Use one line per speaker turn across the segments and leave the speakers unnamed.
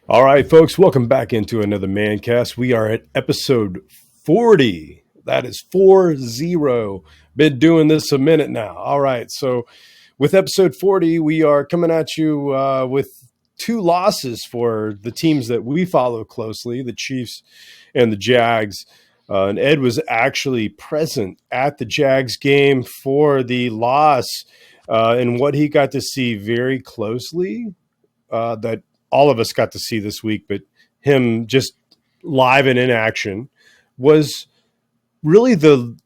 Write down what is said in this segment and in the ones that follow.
All right, folks, welcome back into another Mancast. We are at episode 40. That is 40. Been doing this a minute now. All right, so with episode 40, we are coming at you with two losses for the teams that we follow closely, the Chiefs and the Jags. And Ed was actually present at the Jags game for the loss, and what he got to see very closely that all of us got to see this week, but him just live and in action was really the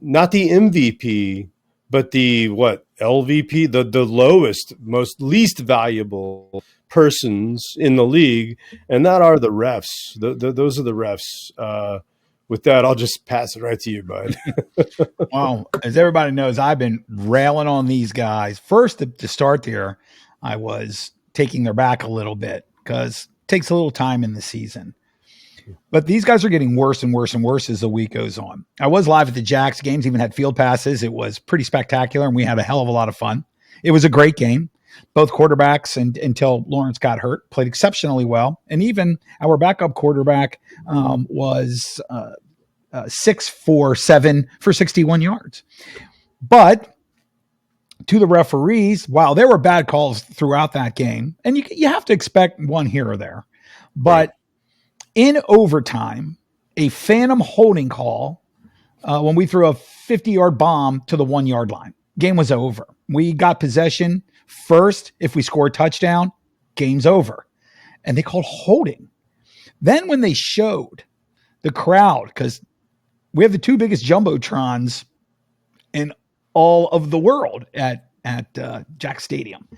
not the MVP, but the LVP, the lowest, most least valuable persons in the league, and that are the refs. Those are the refs. With that, I'll just pass it right to you, bud.
Well, as everybody knows, I've been railing on these guys. First, to start there, I was taking their back a little bit because it takes a little time in the season. But these guys are getting worse and worse and worse as the week goes on. I was live at the Jags games, even had field passes. It was pretty spectacular, and we had a hell of a lot of fun. It was a great game. Both quarterbacks, until Lawrence got hurt, played exceptionally well. And even our backup quarterback was 6 for 7 for 61 yards. But to the referees, while there were bad calls throughout that game, and you have to expect one here or there, but in overtime, a phantom holding call when we threw a 50-yard bomb to the 1-yard line. Game was over. We got possession first. If we score a touchdown, game's over. And they called holding. Then when they showed the crowd, because we have the two biggest jumbotrons in all of the world at Jack Stadium,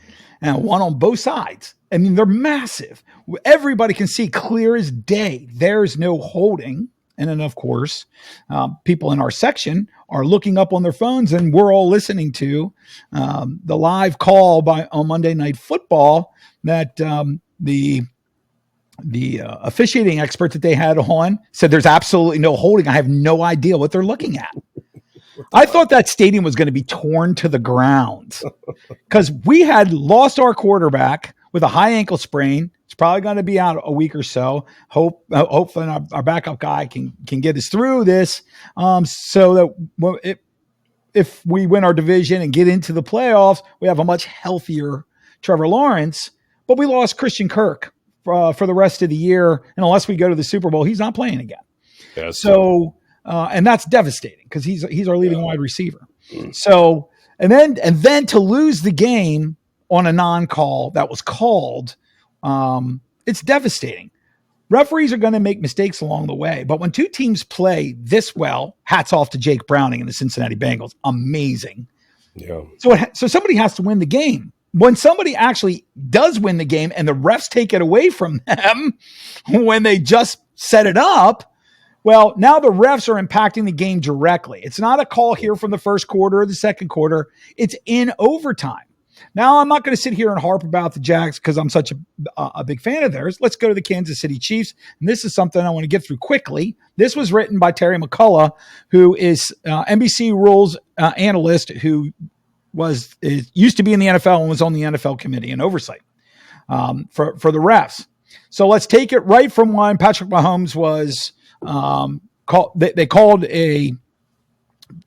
and one on both sides. I mean, they're massive. Everybody can see clear as day. There's no holding. And then, of course, people in our section are looking up on their phones, and we're all listening to the live call on Monday Night Football that the officiating expert that they had on said there's absolutely no holding. I have no idea what they're looking at. I thought that stadium was going to be torn to the ground because we had lost our quarterback with a high ankle sprain. It's probably going to be out a week or so. Hopefully our backup guy can get us through this so that if we win our division and get into the playoffs, we have a much healthier Trevor Lawrence. But we lost Christian Kirk for the rest of the year. And unless we go to the Super Bowl, he's not playing again. Yeah, so and that's devastating because he's our leading wide receiver. So and then to lose the game on a non-call that was called, it's devastating. Referees are going to make mistakes along the way, but when two teams play this well, hats off to Jake Browning and the Cincinnati Bengals, amazing. Yeah. So somebody has to win the game. When somebody actually does win the game and the refs take it away from them when they just set it up, well, now the refs are impacting the game directly. It's not a call here from the first quarter or the second quarter. It's in overtime. Now, I'm not going to sit here and harp about the Jags because I'm such a big fan of theirs. Let's go to the Kansas City Chiefs. And this is something I want to get through quickly. This was written by Terry McCullough, who is NBC rules analyst who used to be in the NFL and was on the NFL committee and oversight for the refs. So let's take it right from when Patrick Mahomes was called. They called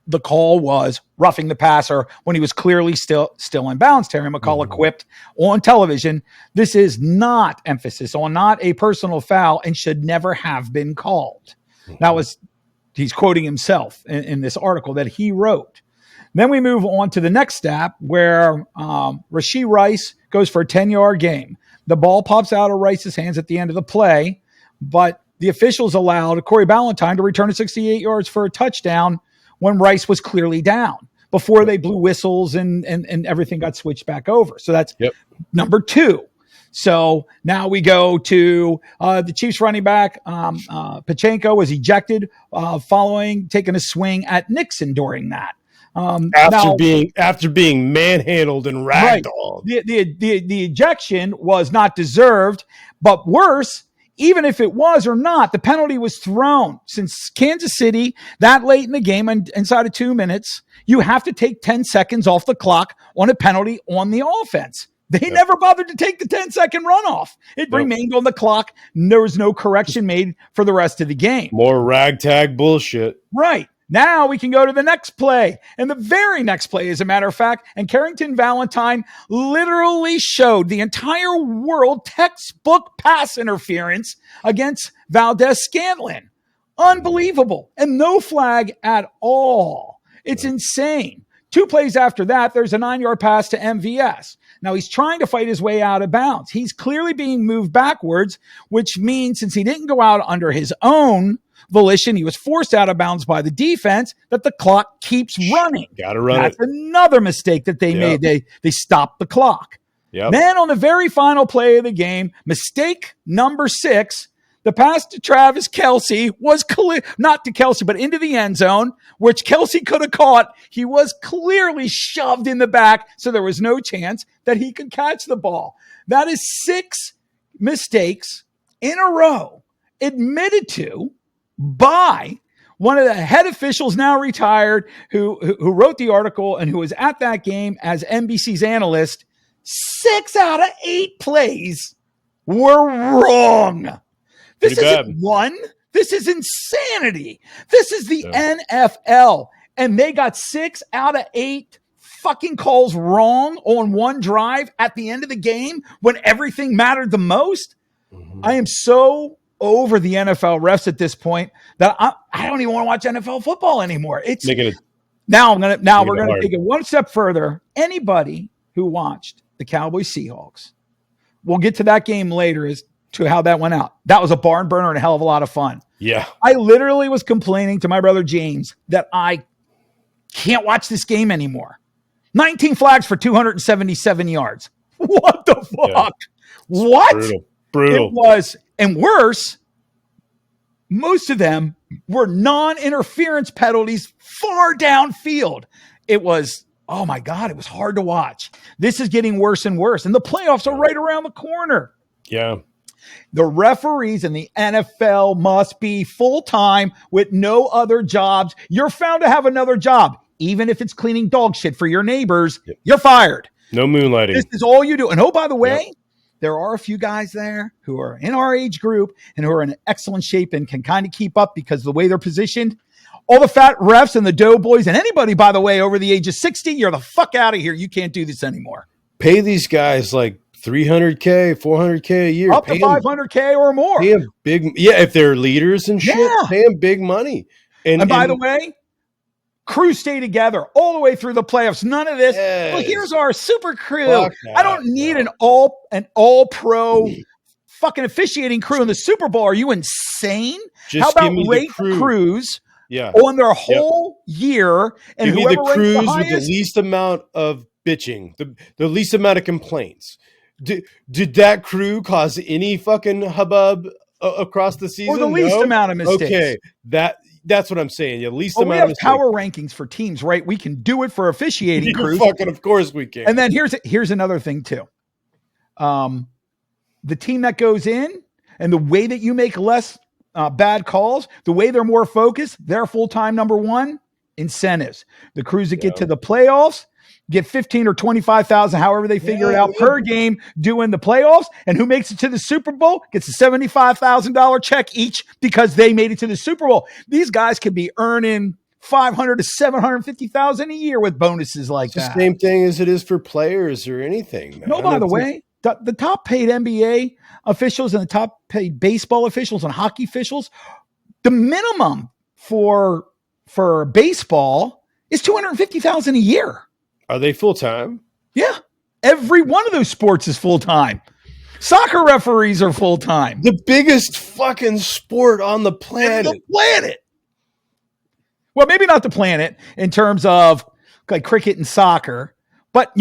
the call was roughing the passer when he was clearly still in bounds. Terry McCullough quipped on television, "This is not emphasis on not a personal foul and should never have been called." He's quoting himself in this article that he wrote. Then we move on to the next step where Rashee Rice goes for a 10-yard game. The ball pops out of Rice's hands at the end of the play, but the officials allowed Corey Ballantyne to return it 68 yards for a touchdown when Rice was clearly down before they blew whistles and everything got switched back over. So that's number two. So now we go to the Chiefs running back. Pachenko was ejected following taking a swing at Nixon during that.
After being manhandled and ragdolled.
Right. The ejection was not deserved, but worse, even if it was or not, the penalty was thrown. Since Kansas City, that late in the game, and inside of 2 minutes, you have to take 10 seconds off the clock on a penalty on the offense. They never bothered to take the 10-second runoff. It remained on the clock. There was no correction made for the rest of the game.
More ragtag bullshit.
Right. Now we can go to the next play. And the very next play, as a matter of fact, and Carrington Valentine literally showed the entire world textbook pass interference against Valdez Scantlin. Unbelievable. And no flag at all. It's insane. 2 plays after that, there's a 9-yard pass to MVS. Now he's trying to fight his way out of bounds. He's clearly being moved backwards, which means since he didn't go out under his own volition, he was forced out of bounds by the defense, that the clock keeps running.
Gotta run
That's another mistake that they made. They stopped the clock. Then on the very final play of the game, mistake number 6, the pass to Travis Kelce was not to Kelce, but into the end zone, which Kelce could have caught. He was clearly shoved in the back, so there was no chance that he could catch the ball. That is 6 mistakes in a row admitted to by one of the head officials, now retired, who wrote the article and who was at that game as NBC's analyst. 6 out of 8 plays were wrong. This isn't one. This is insanity. This is the NFL. And they got 6 out of 8 fucking calls wrong on one drive at the end of the game when everything mattered the most. I am so over the NFL refs at this point that I don't even want to watch NFL football anymore. Now we're going to take it one step further. Anybody who watched the Cowboys Seahawks, we'll get to that game later as to how that went out. That was a barn burner and a hell of a lot of fun.
Yeah.
I literally was complaining to my brother James that I can't watch this game anymore. 19 flags for 277 yards. What the fuck? Yeah. What?
Brutal.
It was, and worse, most of them were non-interference penalties far downfield. It was, oh my God, it was hard to watch. This is getting worse and worse. And the playoffs are right around the corner.
Yeah.
The referees in the NFL must be full-time with no other jobs. You're found to have another job. Even if it's cleaning dog shit for your neighbors, you're fired.
No moonlighting.
This is all you do. And oh, by the way, there are a few guys there who are in our age group and who are in excellent shape and can kind of keep up because of the way they're positioned. All the fat refs and the doughboys and anybody, by the way, over the age of 60, you're the fuck out of here. You can't do this anymore.
Pay these guys like $300K, $400K a year.
Up to $500K or more.
Pay them big, if they're leaders and shit, pay them big money. And
by the way, crews stay together all the way through the playoffs. None of this. Well, here's our super crew. I don't need an all pro fucking officiating crew in the Super Bowl. Are you insane? How about rate the crews on their whole year? And
give me the crews with the least amount of bitching, the least amount of complaints. Did that crew cause any fucking hubbub across the season?
Or the least amount of mistakes.
Okay, that's what I'm saying. Yeah, least amount of mistakes.
We have power rankings for teams, right? We can do it for officiating crews.
Fucking, of course we can.
And then here's another thing too. The team that goes in and the way that you make less bad calls, the way they're more focused, they're full-time number one, incentives. The crews that get to the playoffs get 15 or 25,000, however they figure it out per game doing the playoffs. And who makes it to the Super Bowl gets a $75,000 check each because they made it to the Super Bowl. These guys could be earning $500,000 to $750,000 a year with bonuses like that.
It's the same thing as it is for players or anything, man.
No, by the way, the top paid NBA officials and the top paid baseball officials and hockey officials, the minimum for baseball is $250,000 a year.
Are they full-time?
Yeah. Every one of those sports is full-time. Soccer referees are full-time.
The biggest fucking sport on the planet.
Well, maybe not the planet in terms of like cricket and soccer, but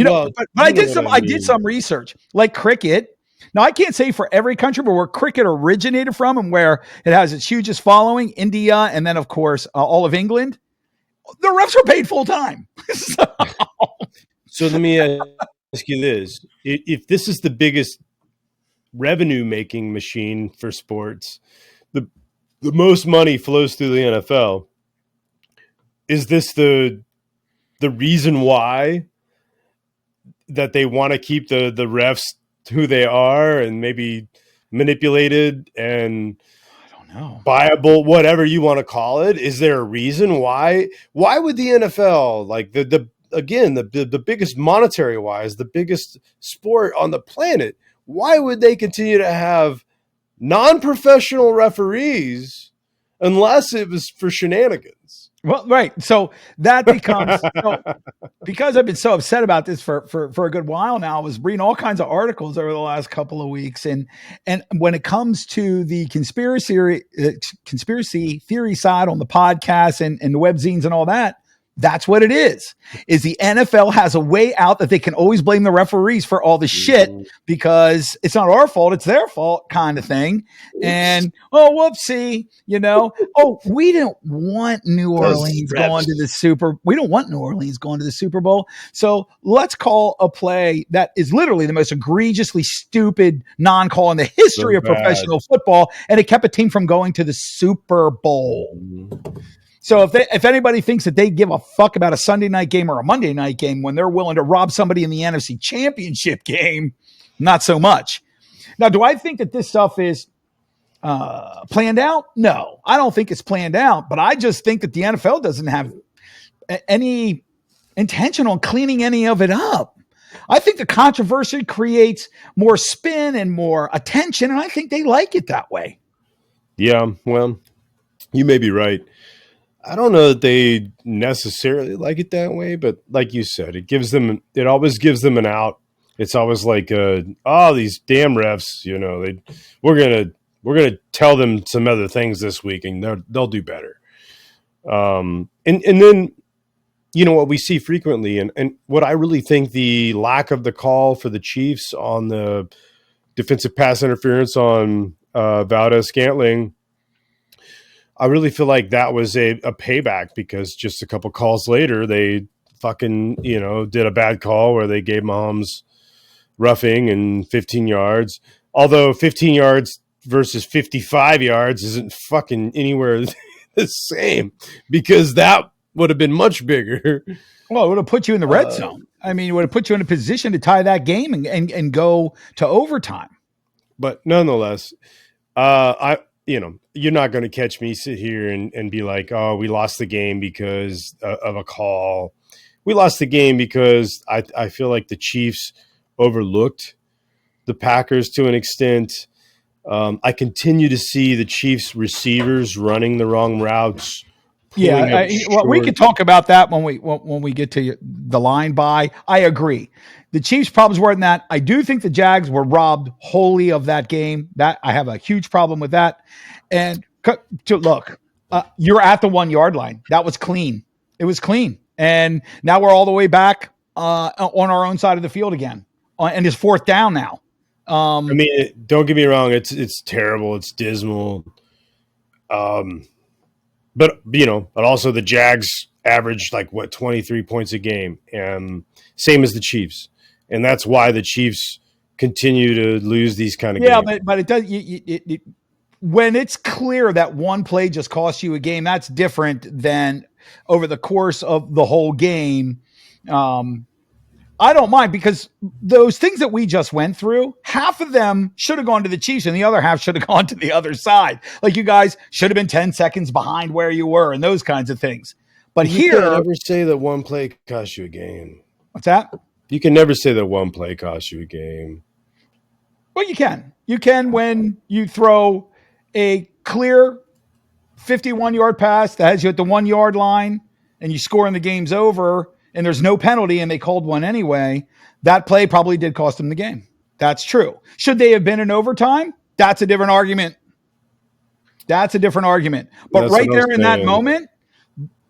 I did some research. Like cricket. Now I can't say for every country, but where cricket originated from and where it has its hugest following, India, and then of course all of England, the refs are paid full-time.
So let me ask you this. If this is the biggest revenue-making machine for sports, the most money flows through the NFL, is this the reason why that they want to keep the refs who they are and maybe manipulated and
I don't know.
viable, whatever you want to call it? Is there a reason why would the NFL, like the again, the biggest monetary wise, the biggest sport on the planet, why would they continue to have non-professional referees unless it was for shenanigans?
Well, right. So that becomes because I've been so upset about this for a good while now. I was reading all kinds of articles over the last couple of weeks, and when it comes to the conspiracy theory side on the podcast and the webzines and all that, that's what it is the NFL has a way out that they can always blame the referees for all the shit because it's not our fault, it's their fault kind of thing. And, whoopsie, we didn't want New Orleans going to the we don't want New Orleans going to the Super Bowl. So let's call a play that is literally the most egregiously stupid non-call in the history of professional football. And it kept a team from going to the Super Bowl. So if anybody thinks that they give a fuck about a Sunday night game or a Monday night game when they're willing to rob somebody in the NFC Championship game, not so much. Now, do I think that this stuff is planned out? No, I don't think it's planned out, but I just think that the NFL doesn't have any intention on cleaning any of it up. I think the controversy creates more spin and more attention, and I think they like it that way.
Yeah, well, you may be right. I don't know that they necessarily like it that way, but like you said, it always gives them an out. It's always like, these damn refs, we're gonna tell them some other things this week, and they'll do better. And then, what we see frequently, and what I really think the lack of the call for the Chiefs on the defensive pass interference on Valdez-Scantling. I really feel like that was a payback because just a couple calls later, they fucking, did a bad call where they gave Mahomes roughing and 15 yards. Although 15 yards versus 55 yards isn't fucking anywhere the same because that would have been much bigger.
Well, it would have put you in the red zone. I mean, it would have put you in a position to tie that game and go to overtime.
But nonetheless, you're not going to catch me sit here and be like, oh, we lost the game because of a call. We lost the game because I feel like the Chiefs overlooked the Packers to an extent. I continue to see the Chiefs receivers running the wrong routes.
Yeah, we could talk about that when we get to the line by. I agree. The Chiefs' problems weren't that. I do think the Jags were robbed wholly of that game. That I have a huge problem with that. And look, you're at the 1 yard line. That was clean. It was clean. And now we're all the way back on our own side of the field again. And it's fourth down now.
Don't get me wrong. It's terrible. It's dismal. But also the Jags averaged 23 points a game, and same as the Chiefs, and that's why the Chiefs continue to lose these kind of games.
Yeah, but it does. When it's clear that one play just cost you a game, that's different than over the course of the whole game. I don't mind because those things that we just went through, half of them should have gone to the Chiefs and the other half should have gone to the other side. Like you guys should have been 10 seconds behind where you were and those kinds of things. But
you can never say that one play cost you a game.
What's that?
You can never say that one play cost you a game.
Well, you can. You can when you throw a clear 51-yard pass that has you at the 1 yard line and you score and the game's over and there's no penalty and they called one anyway. That play probably did cost them the game. That's true. Should they have been in overtime? That's a different argument. But right there in that moment,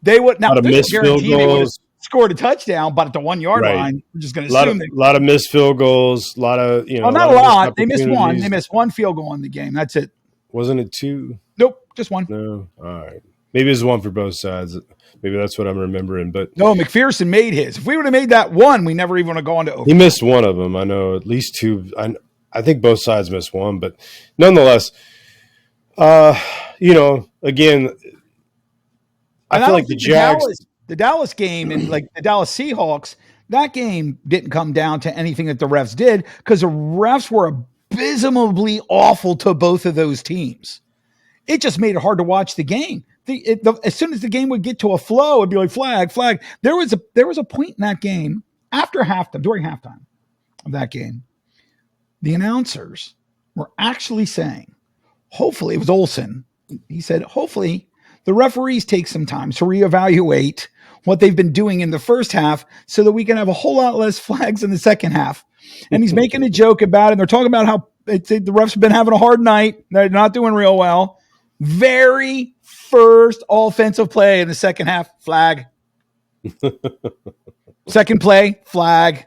they would not guarantee they would have scored a touchdown, but at the 1 yard line, we're just going to assume
a lot of missed field goals, a lot of
not a lot. They missed one. They missed one field goal in the game. That's it.
Wasn't it two?
Nope, just one.
No, all right. Maybe it was one for both sides. Maybe that's what I'm remembering. But
no, McPherson made his. If we would have made that one, we never even would have gone to overtime.
He missed one of them. I know at least two. I think both sides missed one, but nonetheless, again, I feel like the Jags,
the Dallas game and like the Dallas Seahawks, That game didn't come down to anything that the refs did because the refs were abysmally awful to both of those teams. It just made it hard to watch the game. As soon as the game would get to a flow, it'd be like flag, flag. There was a point in that game during halftime of that game, the announcers were actually saying, hopefully, it was Olsen. He said, hopefully the referees take some time to reevaluate what they've been doing in the first half so that we can have a whole lot less flags in the second half. And he's making a joke about it. And they're talking about how the refs have been having a hard night. They're not doing real well. Very first offensive play in the second half, flag. Second play, flag.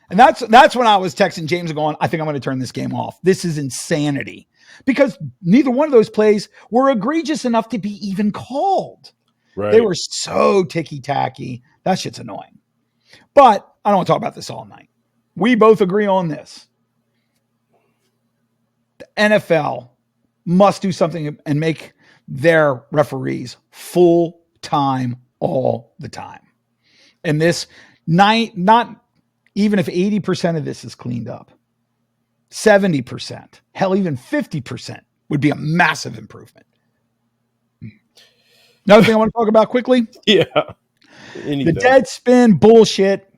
And that's when I was texting James and going, I think I'm going to turn this game off. This is insanity. Because neither one of those plays were egregious enough to be even called. Right. They were so ticky-tacky. That shit's annoying. But I don't want to talk about this all night. We both agree on this. The NFL must do something and make their referees full-time all the time. And this night, not even if 80% of this is cleaned up, 70%, hell, even 50% would be a massive improvement. Another thing I want to talk about quickly.
Yeah.
The dead spin bullshit.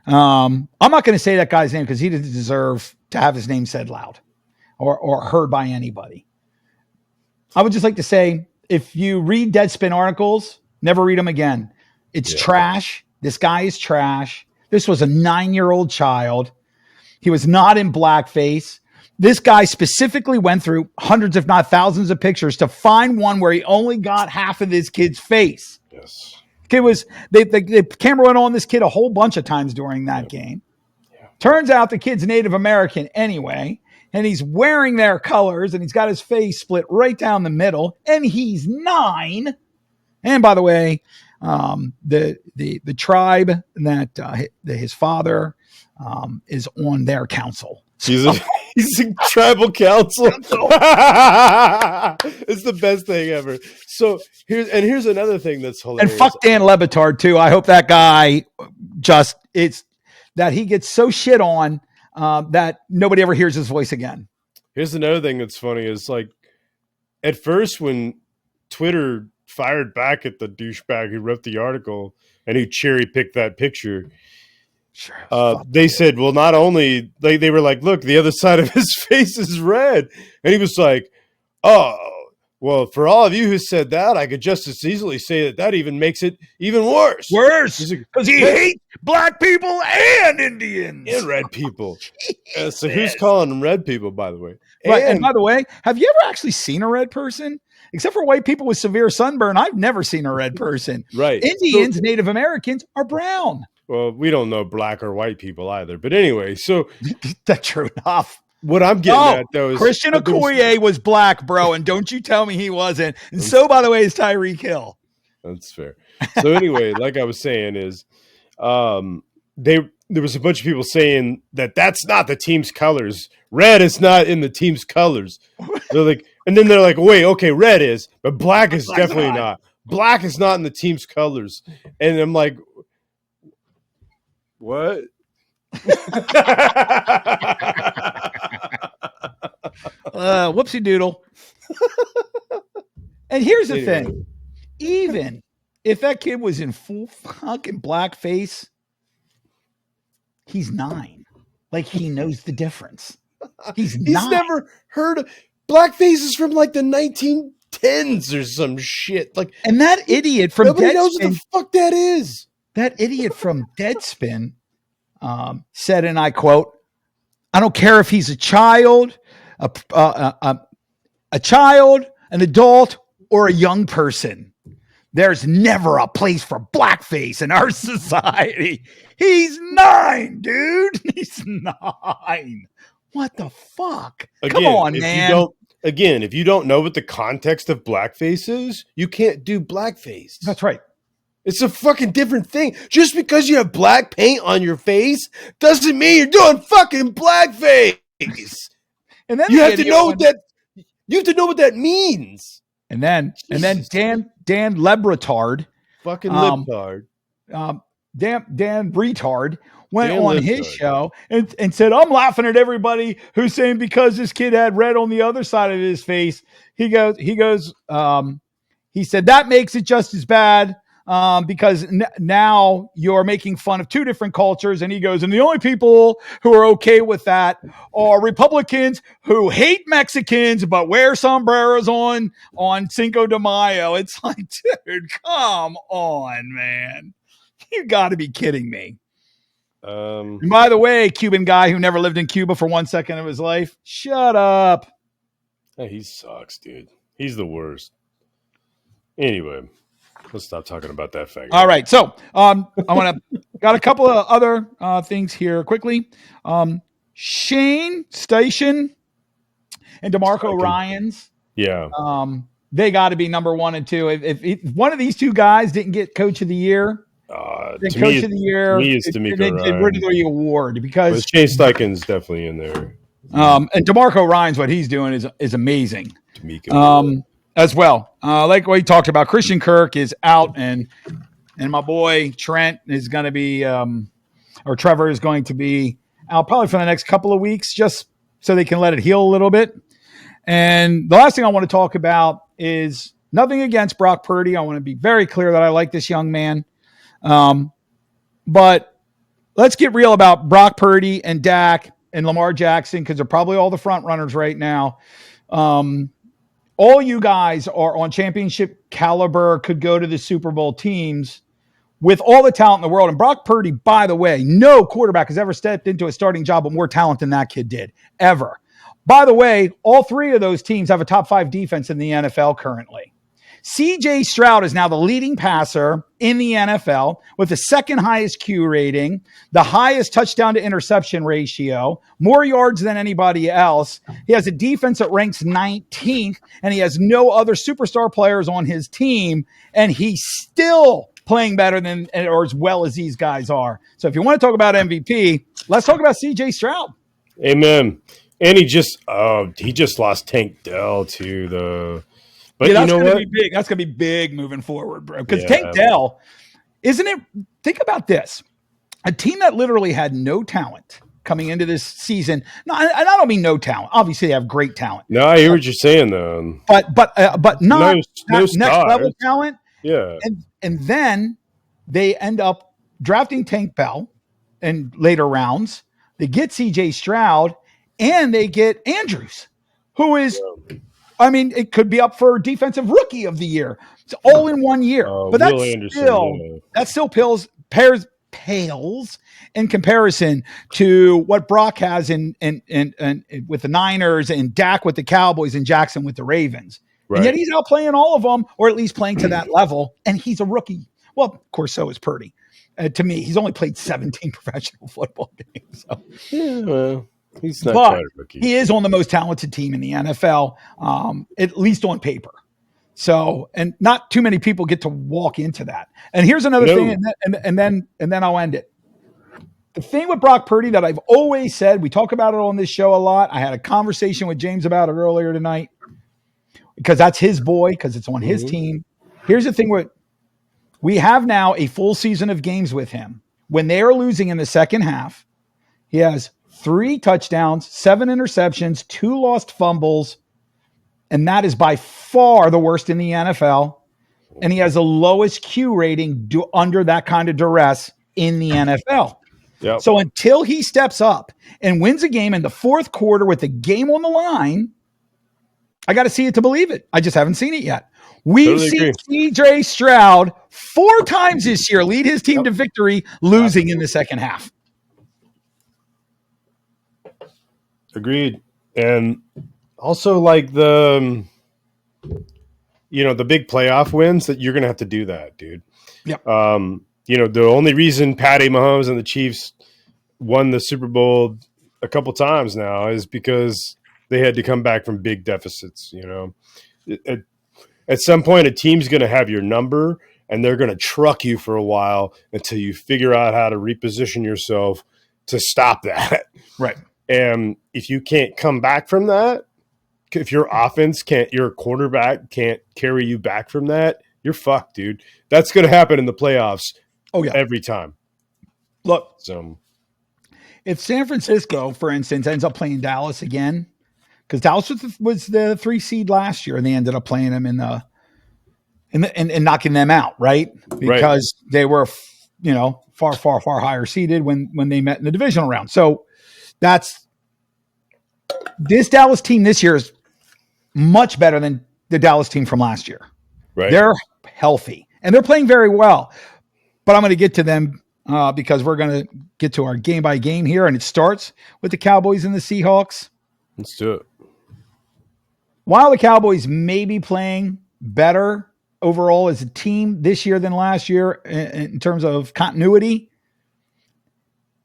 I'm not going to say that guy's name because he didn't deserve to have his name said loud or heard by anybody. I would just like to say, if you read Deadspin articles, never read them again. It's trash. This guy is trash. This was a 9-year-old child. He was not in blackface. This guy specifically went through hundreds, if not thousands of pictures to find one where he only got half of this kid's face.
Yes.
Kid was, the camera went on this kid a whole bunch of times during that game. Yeah. Turns out the kid's Native American anyway, and he's wearing their colors, and he's got his face split right down the middle, and he's 9. And by the way, the tribe that his father is on their council.
He's in tribal council. It's the best thing ever. So here's another thing that's hilarious.
And fuck Dan Le Batard too. I hope that guy that he gets so shit on that nobody ever hears his voice again.
Here's another thing that's funny is like at first when Twitter fired back at the douchebag who wrote the article and who cherry picked that picture. Sure, they said, well, not only they were like, look, the other side of his face is red. And he was like, oh, well, for all of you who said that, I could just as easily say that even makes it even worse.
Because he hates black people and Indians.
And red people. So who's calling them red people, by the way?
Right. And by the way, have you ever actually seen a red person? Except for white people with severe sunburn, I've never seen a red person.
Right.
Indians, Native Americans are brown.
Well, we don't know black or white people either. But anyway, so
that's true enough.
What I'm getting at, though, is
Christian Okoye was black, bro, and don't you tell me he wasn't. And so, by the way, is Tyreek Hill.
That's fair. So anyway, like I was saying, is there was a bunch of people saying that that's not the team's colors. Red is not in the team's colors. They're like, and then they're like, wait, okay, red is, but black is definitely not. Black is not in the team's colors. And I'm like, what?
Whoopsie doodle. And here's the thing. Even if that kid was in full fucking blackface, he's 9. Like, he knows the difference. He's
never heard of blackface is from like the 1910s or some shit. Like,
and that idiot from
nobody knows what the fuck that is.
That idiot from Deadspin said, and I quote, "I don't care if he's a child, a child, an adult, or a young person. There's never a place for blackface in our society. He's 9, dude. He's 9. What the fuck?
Again,
come on, man.
If you don't know what the context of blackface is, you can't do blackface.
That's right.
It's a fucking different thing. Just because you have black paint on your face doesn't mean you're doing fucking blackface.
And then
you have to know what that means.
And then Dan Le Batard,
fucking libtard,
Dan retard went
Dan
on
lives
his
good.
show and said, I'm laughing at everybody who's saying because this kid had red on the other side of his face. He said that makes it just as bad because now you're making fun of two different cultures. And he goes, and the only people who are okay with that are Republicans who hate Mexicans but wear sombreros on Cinco de Mayo. It's like, dude, come on, man. You got to be kidding me. And by the way, Cuban guy who never lived in Cuba for 1 second of his life, shut up.
He sucks, dude. He's the worst. Anyway, let's stop talking about that faggot.
All right. So I want to got a couple of other things here quickly. Shane Station and DeMarco Ryans.
Yeah.
They got to be number 1 and 2. If one of these two guys didn't get Coach of the Year, then Coach of the Year,
to me it's D'Amico
they rid of the award because
Shane Steichen's definitely in there.
And DeMarco Ryans, what he's doing is amazing.
D'Amico.
As well. Like what he talked about, Christian Kirk is out, and my boy Trent is going to be, or Trevor is going to be out probably for the next couple of weeks, just so they can let it heal a little bit. And the last thing I want to talk about is nothing against Brock Purdy. I want to be very clear that I like this young man. But let's get real about Brock Purdy and Dak and Lamar Jackson, because they're probably all the front runners right now. All you guys are on championship caliber, could go to the Super Bowl teams with all the talent in the world. And Brock Purdy, by the way, no quarterback has ever stepped into a starting job with more talent than that kid did, ever. By the way, all 3 of those teams have a top 5 defense in the NFL currently. CJ Stroud is now the leading passer in the NFL with the second highest Q rating, the highest touchdown to interception ratio, more yards than anybody else. He has a defense that ranks 19th, and he has no other superstar players on his team, and he's still playing better than or as well as these guys are. So if you want to talk about MVP, let's talk about CJ Stroud.
Amen. And he just lost Tank Dell to the. But
yeah,
that's
going to
be
big. That's going to be big moving forward, bro. Because Tank Dell, isn't it? Think about this: a team that literally had no talent coming into this season. No, and I don't mean no talent. Obviously, they have great talent.
No, I hear what you're saying, though.
But not
no
next level talent.
Yeah,
and then they end up drafting Tank Bell in later rounds. They get C.J. Stroud and they get Andrews, who is. Yeah. I mean, it could be up for defensive rookie of the year. It's all in 1 year, but that still pales in comparison to what Brock has in with the Niners and Dak with the Cowboys and Jackson with the Ravens. Right. And yet he's out playing all of them, or at least playing to that level. And he's a rookie. Well, of course, so is Purdy. To me, he's only played 17 professional football games. So.
Yeah, well. He's not quite a rookie.
He is on the most talented team in the NFL, at least on paper. So, and not too many people get to walk into that. And here's another thing, and then I'll end it. The thing with Brock Purdy that I've always said, we talk about it on this show a lot. I had a conversation with James about it earlier tonight because that's his boy, because it's on his team. Here's the thing with we have now a full season of games with him. When they are losing in the second half, he has 3 touchdowns, 7 interceptions, 2 lost fumbles, and that is by far the worst in the NFL. And he has the lowest Q rating under that kind of duress in the NFL. Yep. So until he steps up and wins a game in the fourth quarter with the game on the line, I got to see it to believe it. I just haven't seen it yet. We've seen CJ Stroud 4 times this year lead his team to victory, losing in the second half.
Agreed. And also like the big playoff wins that you're going to have to do that, dude.
Yep.
The only reason Patty Mahomes and the Chiefs won the Super Bowl a couple times now is because they had to come back from big deficits. At some point, a team's going to have your number and they're going to truck you for a while until you figure out how to reposition yourself to stop that.
Right.
And if you can't come back from that, if your your quarterback can't carry you back from that, you're fucked, dude. That's going to happen in the playoffs every time.
Look,
So
if San Francisco, for instance, ends up playing Dallas again, because Dallas was the 3 seed last year, and they ended up playing them and knocking them out, right?
right,
Because they were, far, far, far higher seeded when they met in the divisional round. So that's this Dallas team this year is much better than the Dallas team from last year.
right.
They're healthy and they're playing very well. But I'm going to get to them because we're going to get to our game by game here, and it starts with the Cowboys and the Seahawks.
Let's do it.
While the Cowboys may be playing better overall as a team this year than last year in terms of continuity,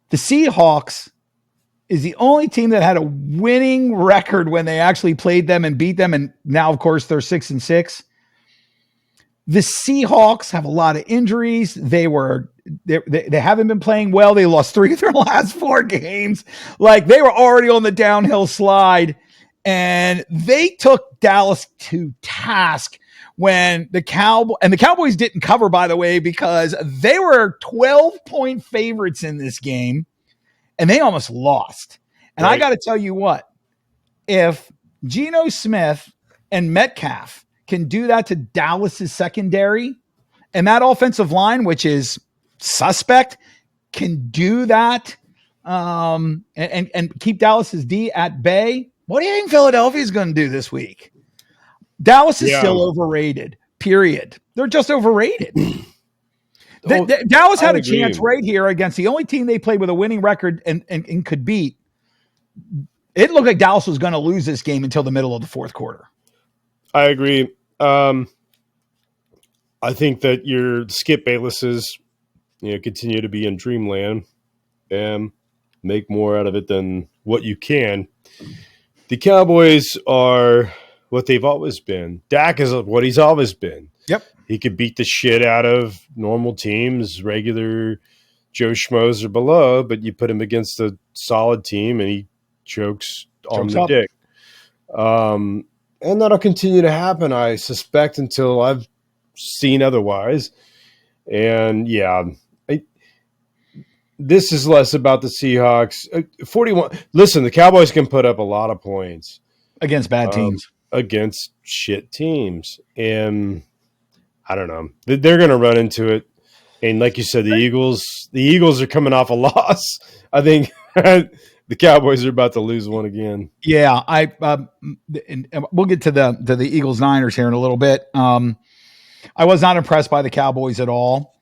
the Seahawks is the only team that had a winning record when they actually played them and beat them. And now, of course, they're 6-6. The Seahawks have a lot of injuries. They haven't been playing well. They lost 3 of their last 4 games. Like, they were already on the downhill slide, and they took Dallas to task when the Cowboys didn't cover, by the way, because they were 12-point favorites in this game, and they almost lost. And right. I got to tell you what, if Geno Smith and Metcalf can do that to Dallas's secondary, and that offensive line, which is suspect, can do that and keep Dallas's D at bay, what do you think Philadelphia is going to do this week? Dallas is still overrated, period. They're just overrated. Dallas had a chance right here against the only team they played with a winning record and could beat. It looked like Dallas was going to lose this game until the middle of the fourth quarter.
I agree. I think that your Skip Baylesses, continue to be in dreamland and make more out of it than what you can. The Cowboys are what they've always been. Dak is what he's always been.
Yep.
He could beat the shit out of normal teams, regular Joe Schmoes or below, but you put him against a solid team and he chokes on the dick. And that'll continue to happen, I suspect, until I've seen otherwise. And this is less about the Seahawks. 41. Listen, the Cowboys can put up a lot of points
against bad teams,
against shit teams, and I don't know. They're going to run into it. And like you said, the Eagles are coming off a loss. I think the Cowboys are about to lose one again.
Yeah, and we'll get to the Eagles Niners here in a little bit. I was not impressed by the Cowboys at all.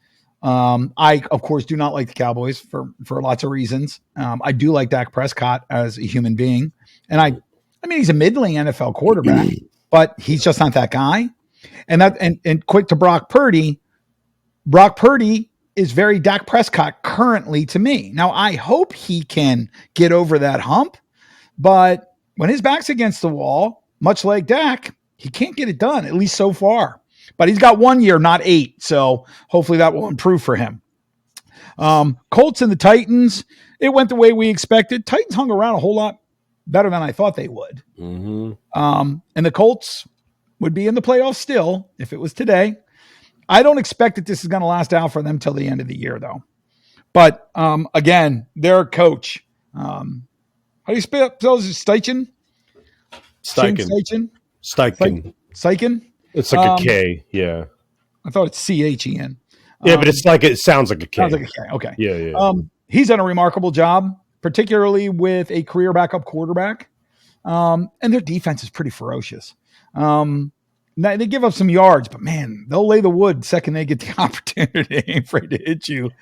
I, of course, do not like the Cowboys for lots of reasons. I do like Dak Prescott as a human being. And I mean, he's a middling NFL quarterback, but he's just not that guy. And quick to Brock Purdy. Brock Purdy is very Dak Prescott currently to me. Now, I hope he can get over that hump, but when his back's against the wall, much like Dak, he can't get it done, at least so far. But he's got 1 year, not 8. So hopefully that will improve for him. Colts and the Titans, it went the way we expected. Titans hung around a whole lot better than I thought they would.
Mm-hmm.
And the Colts would be in the playoffs still if it was today. I don't expect that this is going to last out for them till the end of the year, though. But again, their coach, how do you spell Steichen?
Steichen. It's like a K, yeah.
I thought it's Chen.
Yeah, but it sounds like a K.
Sounds like a K. Okay.
Yeah.
He's done a remarkable job, particularly with a career backup quarterback. And their defense is pretty ferocious. They give up some yards, but man, they'll lay the wood second they get the opportunity. They ain't afraid to hit you. It's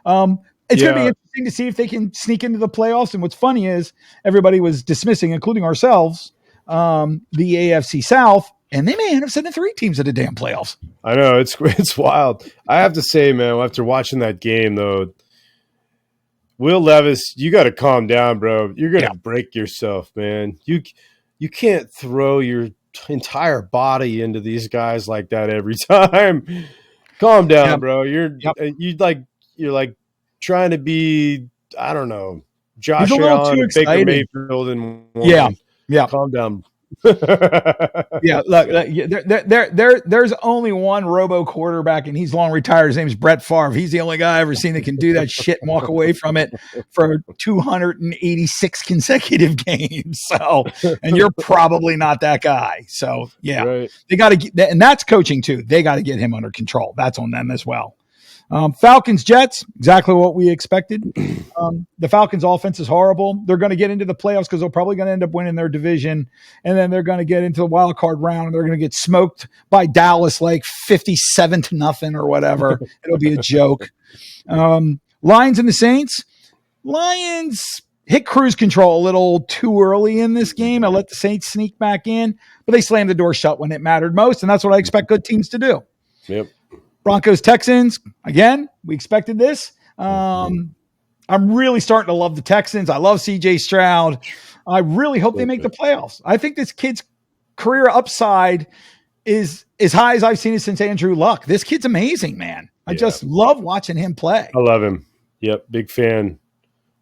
going to be interesting to see if they can sneak into the playoffs. And what's funny is everybody was dismissing, including ourselves, the AFC South, and they may end up sending 3 teams to the damn playoffs.
I know, it's wild. I have to say, man, after watching that game, though, Will Levis, you got to calm down, bro. You're going to break yourself, man. You can't throw your entire body into these guys like that every time. Calm down, bro. You're like trying to be, I don't know, Josh Allen, Baker Mayfield in one.
Yeah.
Calm down.
Yeah, look, there's only one robo quarterback, and he's long retired. His name's Brett Favre. He's the only guy I ever seen that can do that shit and walk away from it for 286 consecutive games. So, and you're probably not that guy. So, yeah,
Right.
they got to get, and that's coaching too. They got to get him under control. That's on them as well. Falcons, Jets, exactly what we expected. The Falcons offense is horrible. They're going to get into the playoffs because they're probably going to end up winning their division. And then they're going to get into the wild card round and they're going to get smoked by Dallas like 57-0 or whatever. It'll be a joke. Lions and the Saints. Lions hit cruise control a little too early in this game. I let the Saints sneak back in, but they slammed the door shut when it mattered most. And that's what I expect good teams to do.
Yep.
Broncos, Texans, again, we expected this. I'm really starting to love the Texans. I love CJ Stroud. I really hope they make the playoffs. I think this kid's career upside is as high as I've seen it since Andrew Luck. This kid's amazing, man. I just love watching him play.
I love him. Yep, big fan.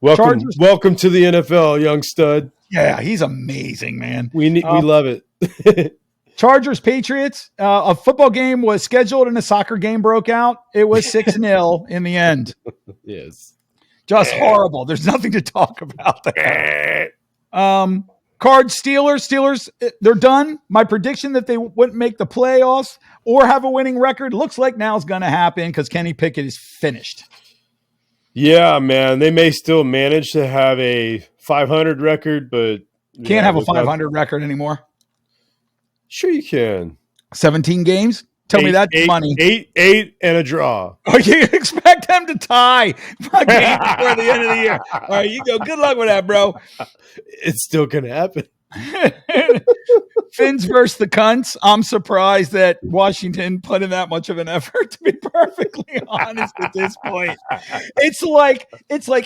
Welcome to the NFL, young stud.
Yeah, he's amazing, man.
We love it.
Chargers, Patriots. A football game was scheduled and a soccer game broke out. It was 6-0 in the end.
Yes.
Just horrible. There's nothing to talk about there. Cards, Steelers, they're done. My prediction that they wouldn't make the playoffs or have a winning record looks like now is going to happen because Kenny Pickett is finished.
Yeah, man. They may still manage to have a 500 record, but
can't have a 500 record anymore.
Sure you can.
17 games? Tell me that's money.
8 and a draw.
Oh, you expect them to tie a game before the end of the year. All right, you go. Good luck with that, bro.
It's still going to happen.
Fins versus the cunts. I'm surprised that Washington put in that much of an effort, to be perfectly honest at this point. It's like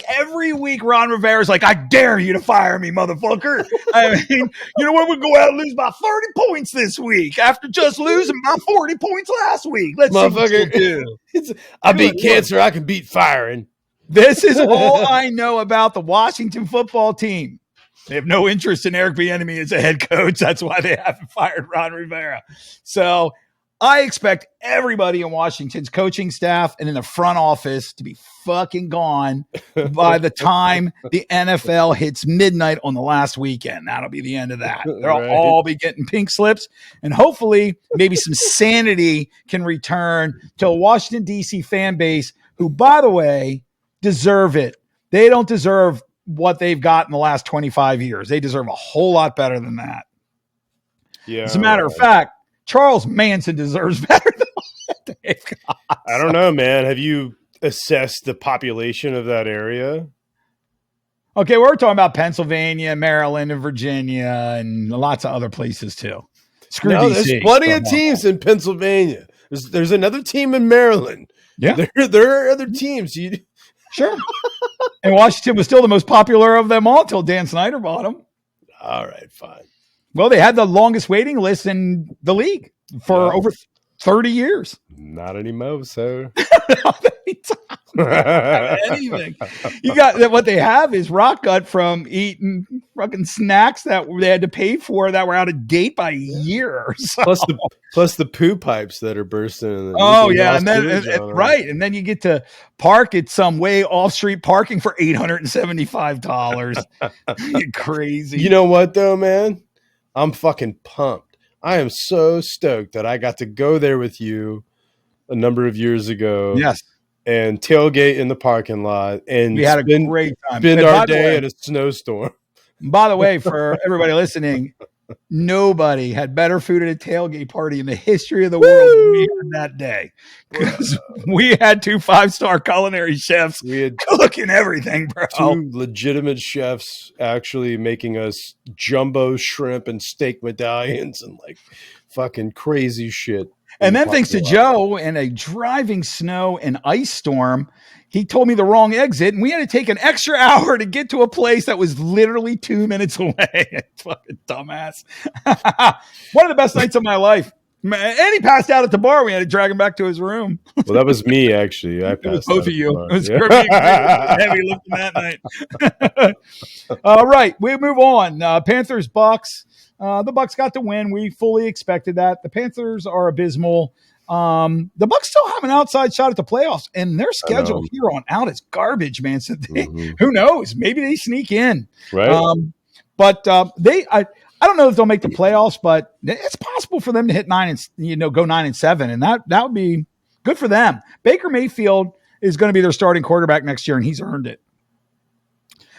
every week Ron Rivera's like, I dare you to fire me, motherfucker. I mean, you know what? We'll go out and lose by 30 points this week after just losing by 40 points last week. Let's see what you do.
I beat cancer. I can beat firing.
This is all I know about the Washington football team. They have no interest in Eric Bieniemy as a head coach. That's why they haven't fired Ron Rivera. So I expect everybody in Washington's coaching staff and in the front office to be fucking gone by the time the NFL hits midnight on the last weekend. That'll be the end of that. They'll all be getting pink slips, and hopefully maybe some sanity can return to a Washington, D.C. fan base who, by the way, deserve it. They don't deserve what they've got in the last 25 years. They deserve a whole lot better than that.
Yeah.
As a matter of fact, Charles Manson deserves better than what they've got.
I don't know, man. Have you assessed the population of that area?
Okay, we're talking about Pennsylvania, Maryland, and Virginia, and lots of other places too. Screw DC.
There's plenty of teams in Pennsylvania. There's another team in Maryland.
Yeah.
There are other teams.
Sure. And Washington was still the most popular of them all until Dan Snyder bought them.
All right, fine.
Well, they had the longest waiting list in the league for over 30 years.
Not anymore, so.
Anything. You got what they have is rock gut from eating fucking snacks that they had to pay for that were out of date by a year. So.
Plus the poo pipes that are bursting.
Oh yeah, and then right, and then you get to park at some way off street parking for $875. Crazy.
You know what though, man? I'm fucking pumped. I am so stoked that I got to go there with you a number of years ago.
Yes.
And tailgate in the parking lot. And
we had a great time.
Spend our day in a snowstorm.
By the way, for everybody listening, nobody had better food at a tailgate party in the history of the world than we had that day. Because we had 2 5-star culinary chefs cooking everything, bro.
2 legitimate chefs actually making us jumbo shrimp and steak medallions and like fucking crazy shit.
And then thanks to Joe and a driving snow and ice storm, he told me the wrong exit, and we had to take an extra hour to get to a place that was literally 2 minutes away. Fucking dumbass. One of the best nights of my life. And he passed out at the bar. We had to drag him back to his room.
Well, that was me, actually. I passed
both of you. It was heavy lifting that night. All right, we move on. Panthers, Bucks. The Bucks got the win. We fully expected that. The Panthers are abysmal. The Bucks still have an outside shot at the playoffs, and their schedule here on out is garbage, man. So who knows? Maybe they sneak in.
Right.
But I don't know if they'll make the playoffs, but it's possible for them to hit 9 and go 9-7, and that would be good for them. Baker Mayfield is going to be their starting quarterback next year, and he's earned it.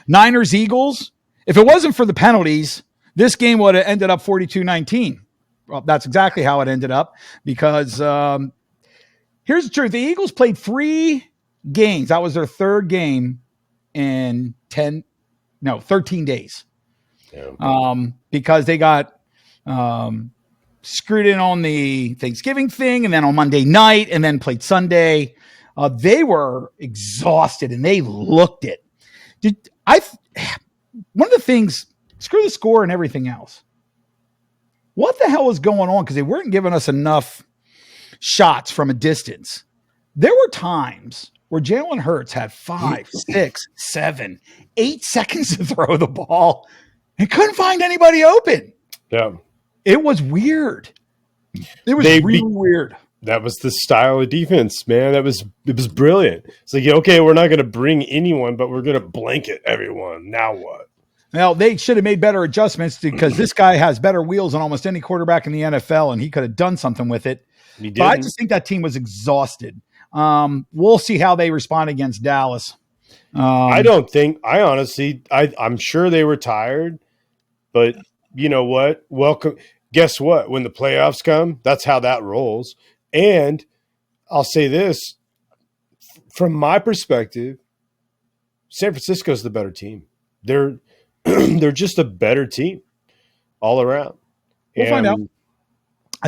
Niners Eagles. If it wasn't for the penalties, this game would have ended up 42-19. Well, that's exactly how it ended up because here's the truth. The Eagles played 3 games. That was their third game in 13 days. Yeah. Because they got screwed in on the Thanksgiving thing and then on Monday night and then played Sunday. They were exhausted and they looked it. One of the things, screw the score and everything else. What the hell was going on? Because they weren't giving us enough shots from a distance. There were times where Jalen Hurts had 5, 6, 7, 8 seconds to throw the ball and couldn't find anybody open.
Yeah.
It was weird. It was really weird.
That was the style of defense, man. It was brilliant. It's like, okay, we're not going to bring anyone, but we're going to blanket everyone. Now what?
Well, they should have made better adjustments because this guy has better wheels than almost any quarterback in the NFL, and he could have done something with it. But I just think that team was exhausted. We'll see how they respond against Dallas.
I'm sure they were tired, but you know what? Welcome. Guess what? When the playoffs come, that's how that rolls. And I'll say this, from my perspective, San Francisco's the better team. They're just a better team all around.
We'll find out.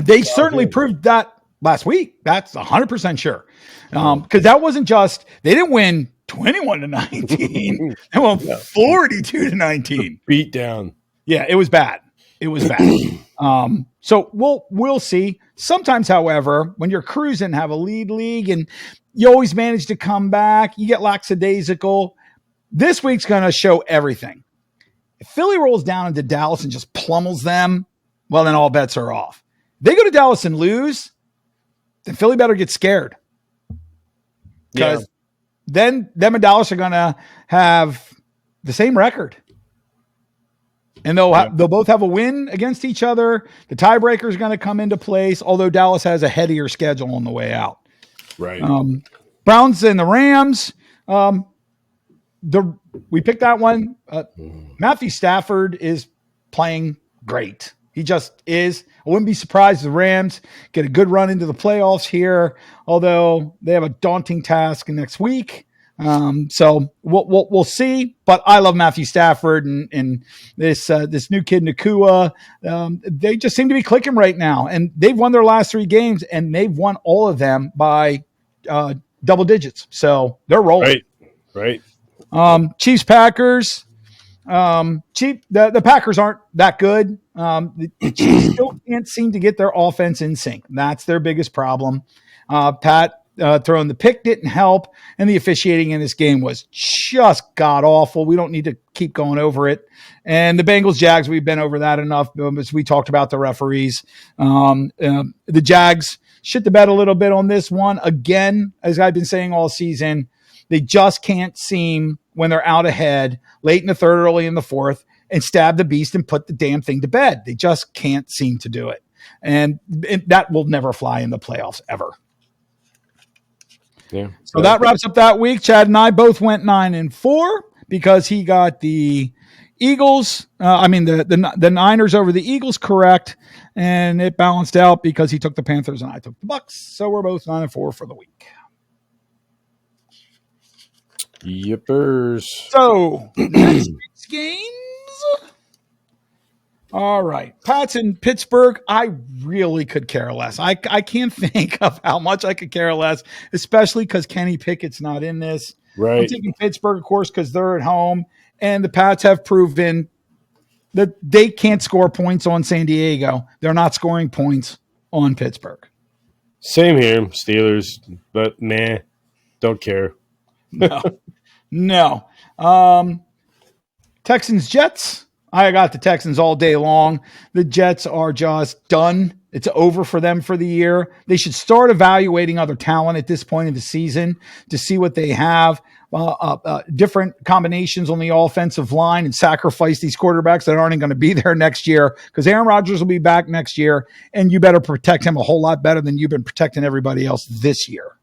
They certainly proved that last week. That's 100% sure. Because that wasn't just, they didn't win 21-19. They won 42-19.
Beat down.
Yeah, it was bad. It was bad. So we'll see. Sometimes, however, when you're cruising, have a league, and you always manage to come back, you get lackadaisical. This week's going to show everything. If Philly rolls down into Dallas and just pummels them, well, then all bets are off. They go to Dallas and lose, then Philly better get scared. Because then them and Dallas are going to have the same record. And they'll both have a win against each other. The tiebreaker is going to come into place, although Dallas has a headier schedule on the way out.
Right.
Browns and the Rams. We picked that one. Matthew Stafford is playing great. He just is. I wouldn't be surprised if the Rams get a good run into the playoffs here, although they have a daunting task next week. So we'll see. But I love Matthew Stafford and this new kid Nakua. They just seem to be clicking right now, and they've won their last 3 games, and they've won all of them by double digits. So they're rolling.
Right.
Chiefs Packers. The Packers aren't that good. The Chiefs still can't seem to get their offense in sync. That's their biggest problem. Pat throwing the pick didn't help, and the officiating in this game was just god awful. We don't need to keep going over it. And the Bengals Jags, we've been over that enough as we talked about the referees. The Jags shit the bed a little bit on this one. Again, as I've been saying all season, they just can't seem, when they're out ahead, late in the third, early in the fourth, and stab the beast and put the damn thing to bed. They just can't seem to do it. And that will never fly in the playoffs, ever.
Yeah.
So that wraps up that week. Chad and I both went 9-4 because he got the Eagles. The Niners over the Eagles correct, and it balanced out because he took the Panthers and I took the Bucks. So we're both 9-4 for the week.
Yippers.
So next week's games. All right. Pats in Pittsburgh. I really could care less. I can't think of how much I could care less, especially because Kenny Pickett's not in this.
Right.
I'm taking Pittsburgh, of course, because they're at home, and the Pats have proven that they can't score points on San Diego. They're not scoring points on Pittsburgh.
Same here, Steelers, but nah, don't care.
No. Texans Jets. I got the Texans all day long. The Jets are just done. It's over for them for the year. They should start evaluating other talent at this point of the season to see what they have, different combinations on the offensive line, and sacrifice these quarterbacks that aren't going to be there next year, because Aaron Rodgers will be back next year, and you better protect him a whole lot better than you've been protecting everybody else this year.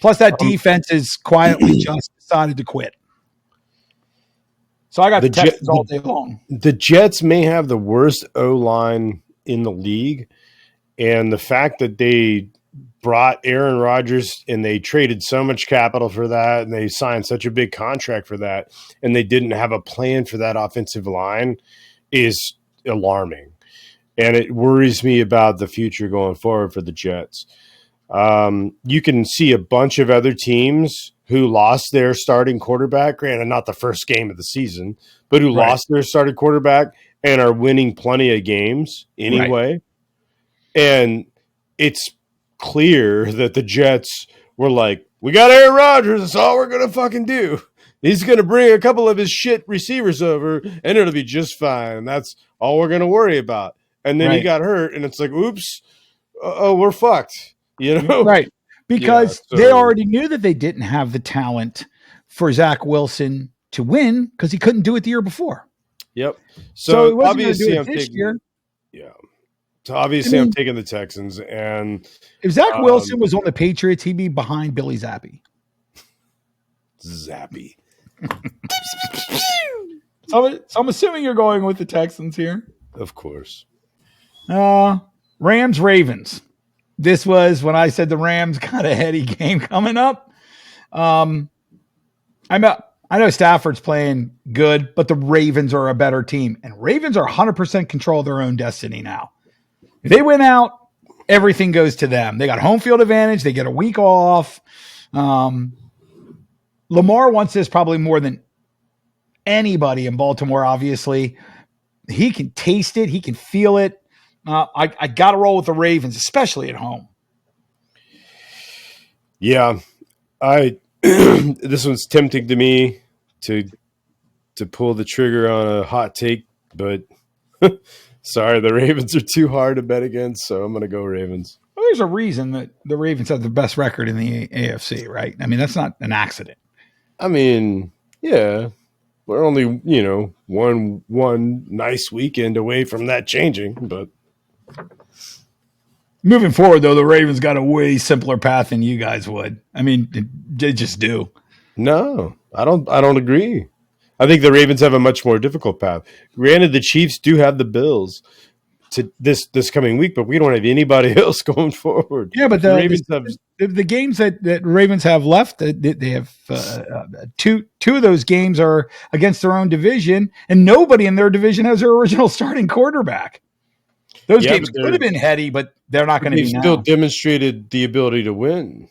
Plus, that defense is quietly just decided to quit. So I got the Texans all day long.
The Jets may have the worst O-line in the league, and the fact that they brought Aaron Rodgers and they traded so much capital for that and they signed such a big contract for that and they didn't have a plan for that offensive line is alarming. And it worries me about the future going forward for the Jets. You can see a bunch of other teams who lost their starting quarterback, granted not the first game of the season, but who lost their starting quarterback and are winning plenty of games anyway. Right. And it's clear that the Jets were like, we got Aaron Rodgers, that's all we're going to fucking do. He's going to bring a couple of his shit receivers over, and it'll be just fine. And that's all we're going to worry about. And then he got hurt, and it's like, oops, we're fucked. You know?
Right. Because they already knew that they didn't have the talent for Zach Wilson to win because he couldn't do it the year before.
Yep.
So obviously I'm taking year.
Yeah. So obviously I'm taking the Texans. And
if Zach Wilson was on the Patriots, he'd be behind Billy Zappi.
Zappy.
So I'm assuming you're going with the Texans here.
Of course.
Rams, Ravens. This was when I said the Rams got a heady game coming up. I know Stafford's playing good, but the Ravens are a better team. And Ravens are 100% control of their own destiny now. If they win out, everything goes to them. They got home field advantage. They get a week off. Lamar wants this probably more than anybody in Baltimore, obviously. He can taste it. He can feel it. I got to roll with the Ravens, especially at home.
Yeah, this one's tempting to me to pull the trigger on a hot take, but sorry, the Ravens are too hard to bet against, so I'm going to go Ravens.
Well, there's a reason that the Ravens have the best record in the AFC, right? I mean, that's not an accident.
I mean, yeah, we're only, one nice weekend away from that changing, but
moving forward, though, the Ravens got a way simpler path than you guys would. I mean, they just do.
No, I don't agree. I think the Ravens have a much more difficult path. Granted, the Chiefs do have the Bills to this coming week, but we don't have anybody else going forward.
Yeah, but the Ravens the games that Ravens have left, they have two of those games are against their own division, and nobody in their division has their original starting quarterback. Those games could have been heady, but they're not going to be now.
Still demonstrated the ability to win.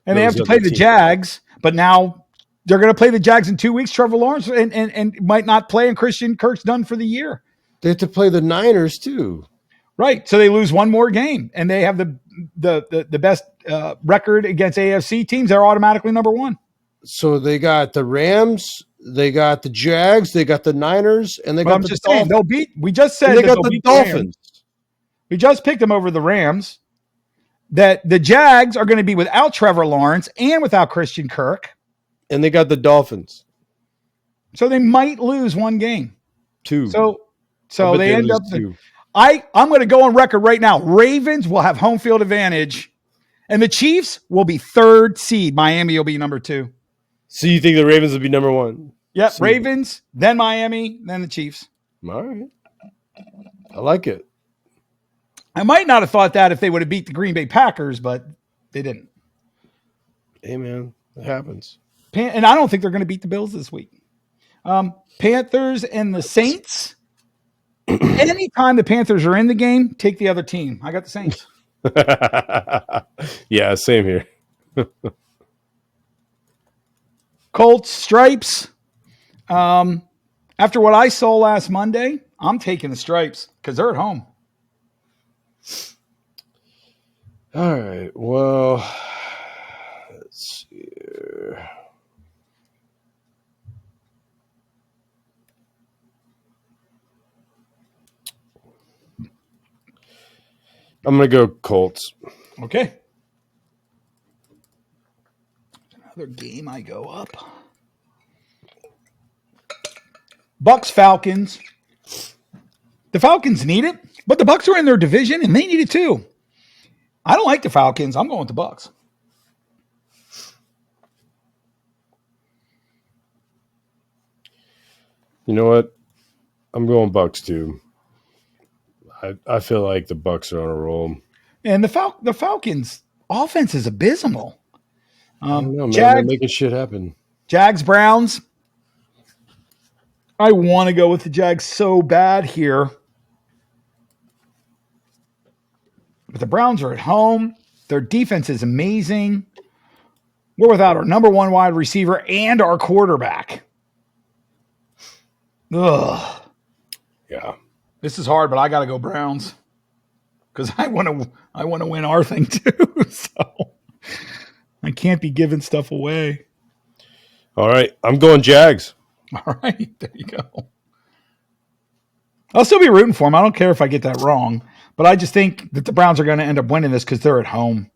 And they have to play the Jags, but now they're going to play the Jags in 2 weeks. Trevor Lawrence and might not play, and Christian Kirk's done for the year.
They have to play the Niners too.
Right. So they lose one more game, and they have the best record against AFC teams. They're automatically number one.
So they got the Rams, they got the Jags, they got the Niners, and they got the Dolphins.
They'll beat. We just said
they got the Dolphins.
We just picked them over the Rams. That the Jags are going to be without Trevor Lawrence and without Christian Kirk.
And they got the Dolphins.
So they might lose one game.
Two.
So they end up two. I'm going to go on record right now. Ravens will have home field advantage, and the Chiefs will be third seed. Miami will be number 2.
So you think the Ravens will be number 1?
Yep, Ravens, then Miami, then the Chiefs.
All right. I like it.
I might not have thought that if they would have beat the Green Bay Packers, but they didn't.
Hey, man, it happens.
And I don't think they're going to beat the Bills this week. Panthers and the Saints. Anytime the Panthers are in the game, take the other team. I got the Saints.
Yeah, same here.
Colts, Stripes. After what I saw last Monday, I'm taking the Stripes because they're at home.
All right. Well, let's see here. I'm going to go Colts.
Okay. Another game I go up. Bucks Falcons. The Falcons need it, but the Bucks are in their division and they need it too. I don't like the Falcons. I'm going with the Bucks.
You know what? I'm going Bucks too. I feel like the Bucks are on a roll.
And the Falcons offense is abysmal.
I don't know, man. They're making shit happen.
Jags Browns. I want to go with the Jags so bad here. But the Browns are at home. Their defense is amazing. We're without our number one wide receiver and our quarterback. Ugh.
Yeah.
This is hard, but I got to go Browns because I want to win our thing too. So I can't be giving stuff away.
All right, I'm going Jags.
All right, there you go. I'll still be rooting for them. I don't care if I get that wrong, but I just think that the Browns are going to end up winning this because they're at home.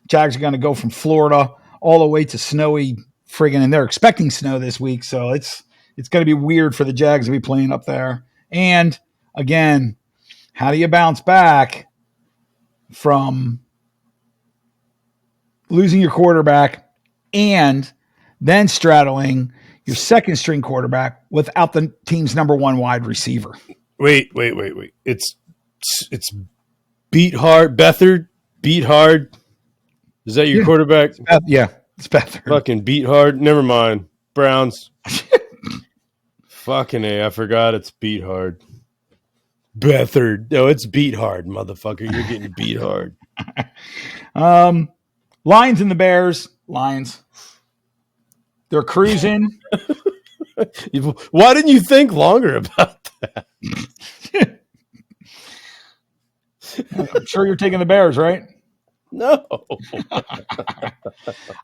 Jags are going to go from Florida all the way to snowy friggin', and they're expecting snow this week, so it's going to be weird for the Jags to be playing up there. And again, how do you bounce back from losing your quarterback and then straddling your second string quarterback without the team's number one wide receiver?
Wait. It's Beat Hard, Beathard, Beat Hard. Is that your quarterback?
It's Beathard.
Fucking Beat Hard. Never mind. Browns. Fucking A, I forgot it's Beat Hard. Beathard. No, it's Beat Hard, motherfucker. You're getting beat hard.
Lions and the Bears. Lions. They're cruising.
Why didn't you think longer about that?
I'm sure you're taking the Bears, right?
No.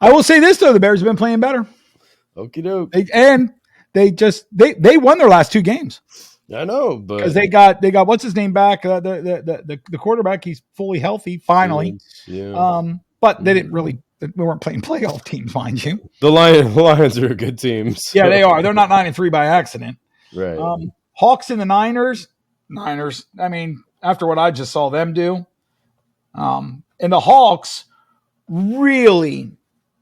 I will say this, though. The Bears have been playing better.
Okie doke.
And they won their last two games.
I know, but
because they got what's his name back, the quarterback. He's fully healthy finally.
Yeah.
But they didn't really. We weren't playing playoff teams, mind you.
The Lions are a good team. So.
Yeah, they are. They're not 9-3 by accident.
Right.
Hawks and the Niners. I mean, after what I just saw them do, and the Hawks really,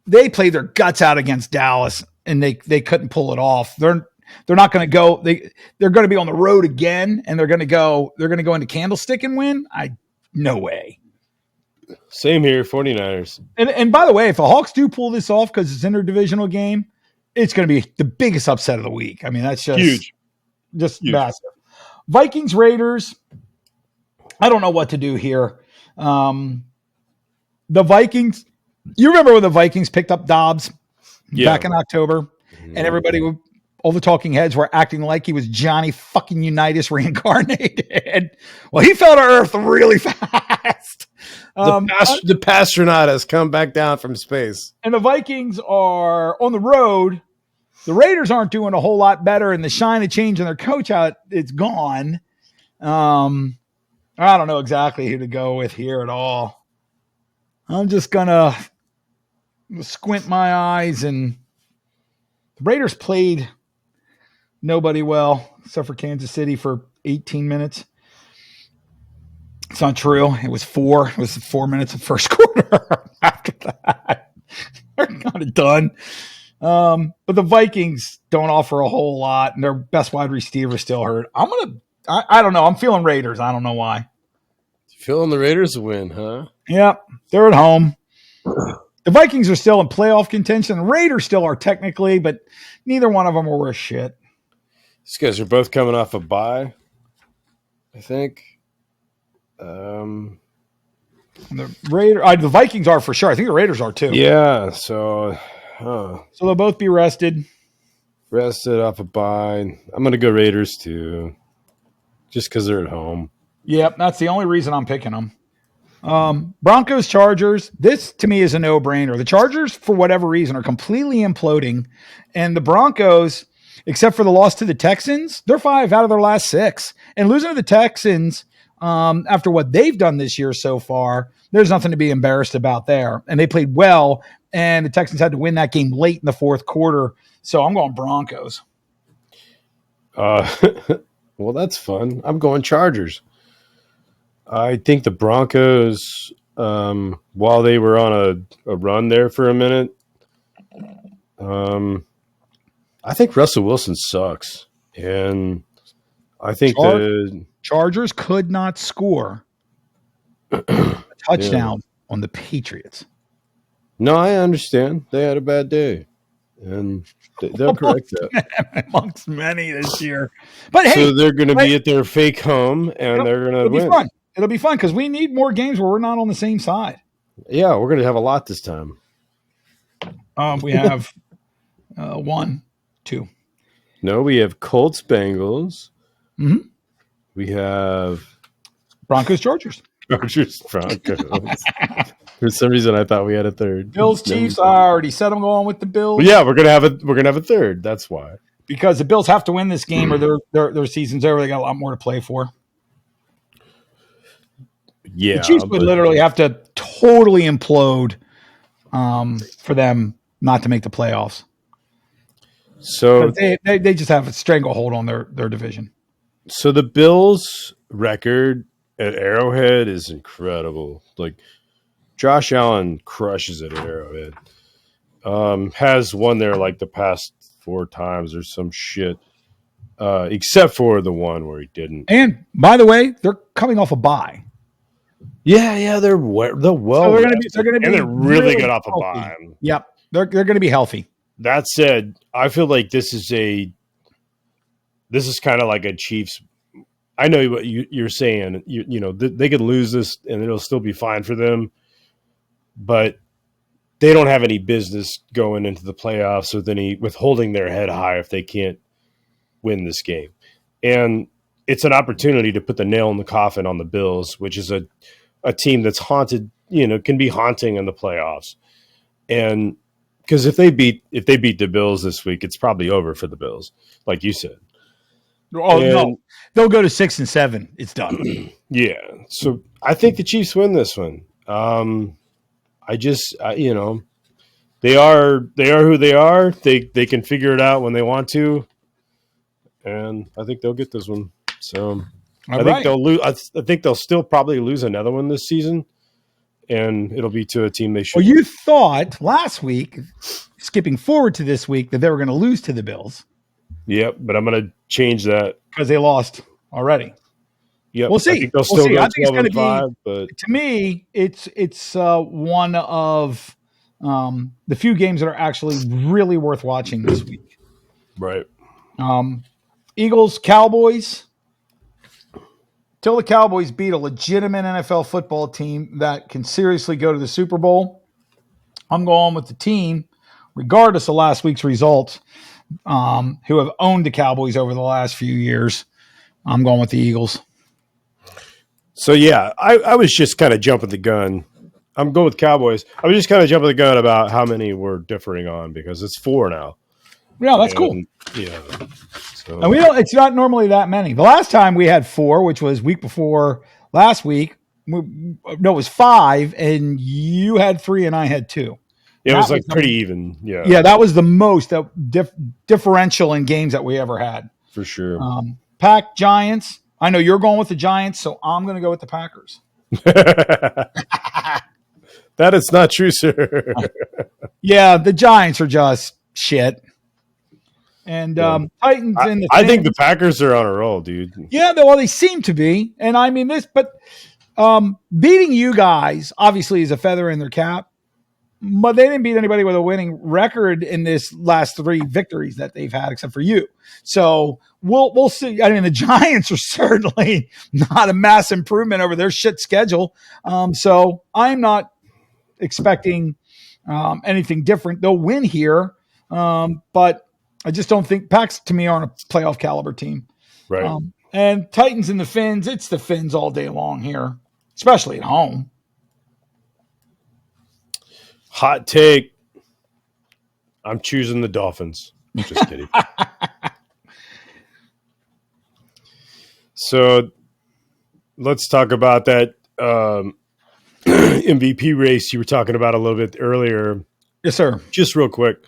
they played their guts out against Dallas, and they couldn't pull it off. They're not going to go. They're going to be on the road again, and they're going to go into Candlestick and win. No way.
Same here, 49ers.
And by the way, if the Hawks do pull this off because it's an interdivisional game, it's going to be the biggest upset of the week. I mean, that's just
huge,
massive. Vikings Raiders. I don't know what to do here. The Vikings. You remember when the Vikings picked up Dobbs back in October, and everybody, all the talking heads were acting like he was Johnny fucking Unitas reincarnated. Well, he fell to earth really fast.
The Pastronaut has come back down from space.
And the Vikings are on the road. The Raiders aren't doing a whole lot better, and the shine of change in their coach out, it's gone. I don't know exactly who to go with here at all. I'm just going to squint my eyes, and the Raiders played nobody well, except for Kansas City for 18 minutes. It's not true. It was 4 minutes of first quarter. After that, they're kind of done. But the Vikings don't offer a whole lot, and their best wide receiver still hurt. I don't know. I'm feeling Raiders. I don't know why.
Feeling the Raiders to win, huh?
Yep. They're at home. The Vikings are still in playoff contention. The Raiders still are technically, but neither one of them are worth shit.
These guys are both coming off a bye, I think. The
Vikings are for sure. I think the Raiders are too.
Yeah, so
they'll both be rested
off a bye. I'm going to go Raiders too, just because they're at home.
Yep, that's the only reason I'm picking them. Broncos, Chargers. This to me is a no-brainer. The Chargers, for whatever reason, are completely imploding, and the Broncos, except for the loss to the Texans, they're 5 out of their last 6, and losing to the Texans after what they've done this year so far, there's nothing to be embarrassed about there. And they played well, and the Texans had to win that game late in the fourth quarter. So I'm going Broncos.
Well, that's fun. I'm going Chargers. I think the Broncos, while they were on a run there for a minute, I think Russell Wilson sucks. And I think the
Chargers could not score a touchdown on the Patriots.
No, I understand. They had a bad day. And they'll correct that.
Amongst many this year. But hey,
so they're going to be at their fake home, and they're going to win.
Be fun. It'll be fun because we need more games where we're not on the same side.
Yeah, we're going to have a lot this time.
We have 1, 2.
No, we have Colts, Bengals.
Mm-hmm.
We have
Broncos, Chargers.
Chargers, Broncos. For some reason, I thought we had a third.
Bills, Chiefs. I already said I'm going with the Bills.
Well, yeah, we're gonna have a third. That's why.
Because the Bills have to win this game, or their season's over. They got a lot more to play for.
Yeah,
the Chiefs would literally have to totally implode for them not to make the playoffs.
So
they just have a stranglehold on their division.
So the Bills' record at Arrowhead is incredible. Like Josh Allen crushes it at Arrowhead. Has won there like the past 4 times or some shit. Except for the one where he didn't.
And by the way, they're coming off a bye.
Yeah, they're well. So
they're going to be,
and they're really good off a bye.
Yep, they're going to be healthy.
That said, I feel like this is kind of like a Chiefs. I know what you're saying. You know they could lose this and it'll still be fine for them, but they don't have any business going into the playoffs with holding their head high if they can't win this game. And it's an opportunity to put the nail in the coffin on the Bills, which is a team that's haunted. Can be haunting in the playoffs, and because if they beat the Bills this week, it's probably over for the Bills, like you said.
Oh, no. They'll go to 6 and 7. It's done.
Yeah. So I think the Chiefs win this one. They are who they are. They can figure it out when they want to, and I think they'll get this one. So think they'll lose. I think they'll still probably lose another one this season, and it'll be to a team they should.
Well, you thought last week, skipping forward to this week, that they were going to lose to the Bills.
Yep, but I'm going to change that
because they lost already.
Yep,
we'll see.
I think they'll still go 12-5, but
to me, it's one of the few games that are actually really worth watching this week.
Right.
Eagles, Cowboys. Till the Cowboys beat a legitimate NFL football team that can seriously go to the Super Bowl, I'm going with the team, regardless of last week's results, who have owned the Cowboys over the last few years. I'm going with the Eagles.
So, yeah, I was just kind of jumping the gun. I'm going with Cowboys. I was just kind of jumping the gun about how many we're differing on because it's 4 now.
Yeah, that's cool.
Yeah. So.
And it's not normally that many. The last time we had 4, which was week before last week. It was 5, and you had 3 and I had 2.
It was like pretty even. Yeah.
Yeah, that was the most differential in games that we ever had.
For sure.
Pack, Giants. I know you're going with the Giants, so I'm going to go with the Packers.
That is not true, sir.
Yeah, the Giants are just shit. And Titans in the
I think the Packers are on a roll, dude.
Yeah, well, they seem to be. And I mean this, but beating you guys obviously is a feather in their cap. But they didn't beat anybody with a winning record in this last 3 victories that they've had, except for you. So we'll see. I mean, the Giants are certainly not a mass improvement over their shit schedule. So I'm not expecting anything different. They'll win here, but I just don't think Packs to me aren't a playoff caliber team.
Right.
And Titans and the Fins, it's the Fins all day long here, especially at home.
Hot take. I'm choosing the Dolphins. Just kidding. So let's talk about that MVP race you were talking about a little bit earlier.
Yes, sir.
Just real quick.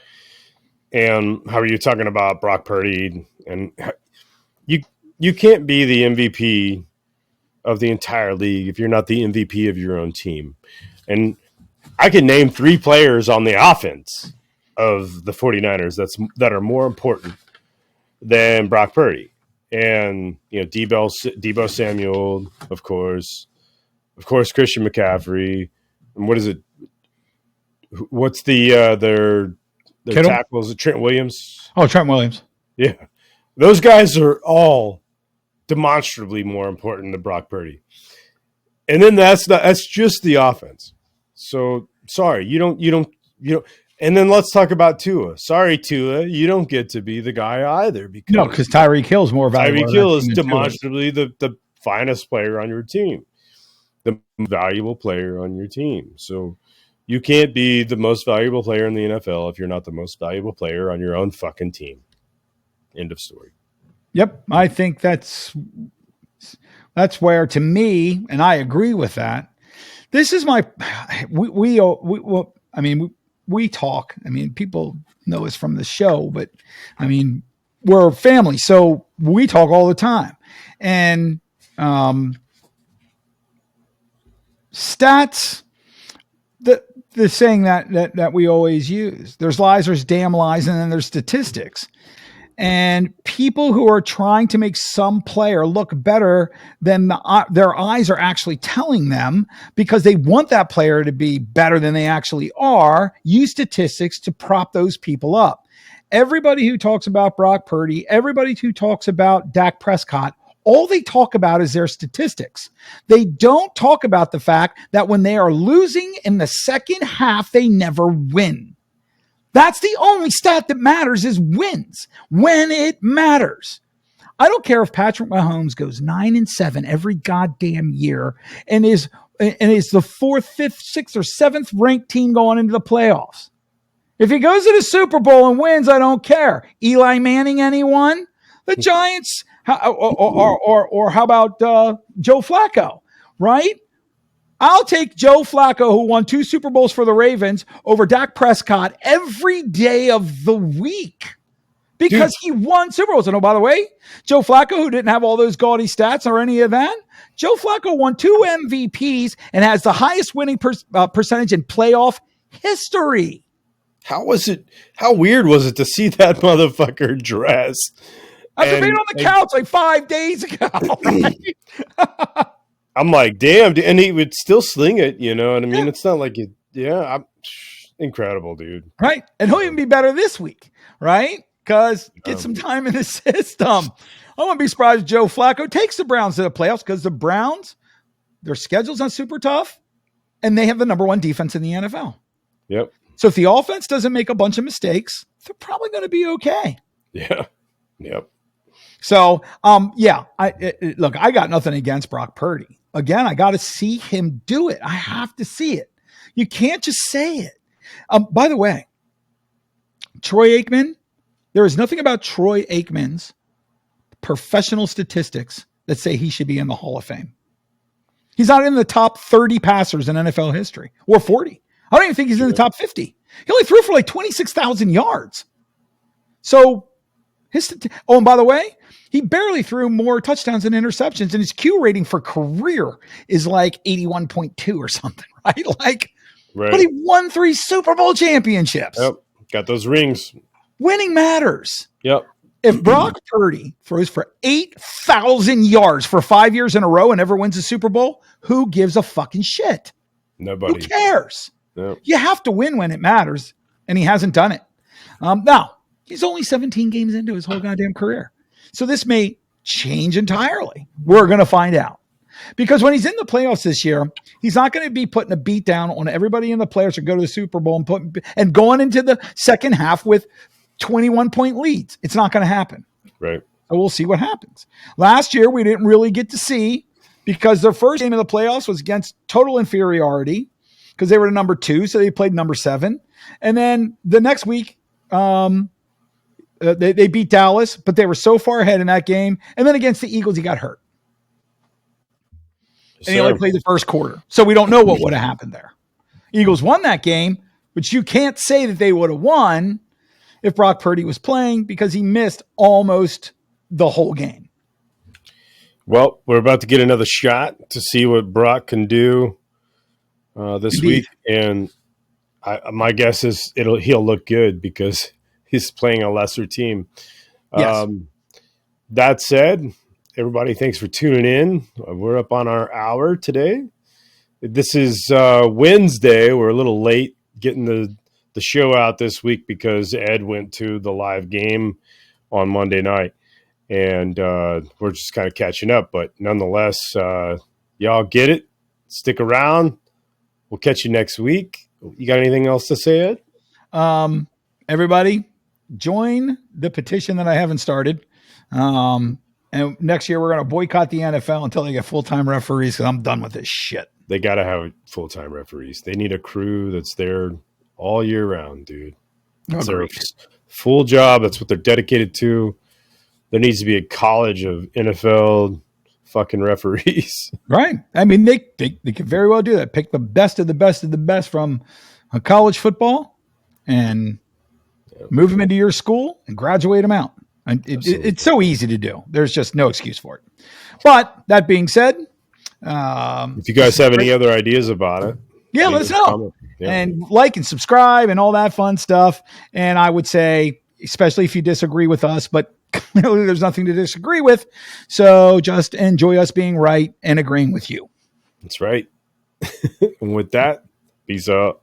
And how are you talking about Brock Purdy? And you can't be the MVP of the entire league if you're not the MVP of your own team. And I can name 3 players on the offense of the 49ers that are more important than Brock Purdy. And, Debo Samuel, of course, Christian McCaffrey. And what is it? What's their tackles? Trent Williams.
Oh, Trent Williams.
Yeah. Those guys are all demonstrably more important than Brock Purdy. And then that's just the offense. So sorry, you don't. And then let's talk about Tua. Sorry, Tua, you don't get to be the guy either
because Tyreek Hill is more valuable.
Tyreek Hill is demonstrably the finest player on your team, the valuable player on your team. So you can't be the most valuable player in the NFL if you're not the most valuable player on your own fucking team. End of story.
Yep, I think that's where, to me, and I agree with that. This is my we talk. I mean, people know us from the show, but I mean, we're family, so we talk all the time. And stats, the saying that we always use. There's lies, there's damn lies, and then there's statistics. And people who are trying to make some player look better than their eyes are actually telling them, because they want that player to be better than they actually are, use statistics to prop those people up. Everybody who talks about Brock Purdy, everybody who talks about Dak Prescott, all they talk about is their statistics. They don't talk about the fact that when they are losing in the second half, they never win. That's the only stat that matters, is wins when it matters. I don't care if Patrick Mahomes goes 9-7 every goddamn year and is the 4th, 5th, 6th, or 7th ranked team going into the playoffs. If he goes to the Super Bowl and wins, I don't care. Eli Manning, anyone? The Giants, or how about Joe Flacco, right? I'll take Joe Flacco, who won 2 Super Bowls for the Ravens, over Dak Prescott every day of the week, because he won Super Bowls. And oh, by the way, Joe Flacco, who didn't have all those gaudy stats or any of that, Joe Flacco won 2 MVPs and has the highest winning percentage in playoff history.
How weird was it to see that motherfucker dressed?
I was on the couch like 5 days ago. Right?
I'm like, damn, and he would still sling it, you know what I mean? Yeah. It's not like it, incredible, dude.
Right, and he'll even be better this week, right? Because get some time in the system. I wouldn't be surprised if Joe Flacco takes the Browns to the playoffs, because the Browns, their schedule's not super tough, and they have the number 1 defense in the NFL.
Yep.
So if the offense doesn't make a bunch of mistakes, they're probably going to be okay.
Yeah. Yep.
So, look, I got nothing against Brock Purdy. Again, I got to see him do it. I have to see it. You can't just say it. By the way, Troy Aikman, there is nothing about Troy Aikman's professional statistics that say he should be in the Hall of Fame. He's not in the top 30 passers in NFL history, or 40. I don't even think he's in the top 50. He only threw for like 26,000 yards. So, and by the way, he barely threw more touchdowns than interceptions, and his Q rating for career is like 81.2 or something, right? Right. But he won 3 Super Bowl championships.
Yep. Got those rings.
Winning matters.
Yep.
If Brock Purdy throws for 8,000 yards for 5 years in a row and never wins a Super Bowl, who gives a fucking shit?
Nobody.
Who cares?
Yep.
You have to win when it matters, and he hasn't done it. Now, he's only 17 games into his whole goddamn career. So this may change entirely. We're going to find out. Because when he's in the playoffs this year, he's not going to be putting a beat down on everybody in the playoffs to go to the Super Bowl and going into the second half with 21-point leads. It's not going to happen.
Right.
So we'll see what happens. Last year, we didn't really get to see, because their first game of the playoffs was against total inferiority, because they were the number 2, so they played number 7. And then the next week, they beat Dallas, but they were so far ahead in that game. And then against the Eagles, he got hurt. And he only played the first quarter. So we don't know what would have happened there. Eagles won that game, but you can't say that they would have won if Brock Purdy was playing because he missed almost the whole game.
Well, we're about to get another shot to see what Brock can do this week. And my guess is he'll look good because he's playing a lesser team.
Yes.
That said, everybody, thanks for tuning in. We're up on our hour today. This is Wednesday. We're a little late getting the show out this week because Ed went to the live game on Monday night. And we're just kind of catching up. But nonetheless, y'all get it. Stick around. We'll catch you next week. You got anything else to say, Ed?
Everybody, join the petition that I haven't started. And next year, we're going to boycott the NFL until they get full-time referees because I'm done with this shit.
They got to have full-time referees. They need a crew that's there all year round, dude. It's their full job. That's what they're dedicated to. There needs to be a college of NFL fucking referees.
Right. I mean, they could very well do that. Pick the best of the best of the best from college football and move them into your school and graduate them out. And it's so easy to do. There's just no excuse for it. But that being said,
if you guys have any other ideas about it,
yeah, let us know. Yeah. And like and subscribe and all that fun stuff. And I would say, especially if you disagree with us, but clearly there's nothing to disagree with. So just enjoy us being right and agreeing with you.
That's right. And with that, peace out.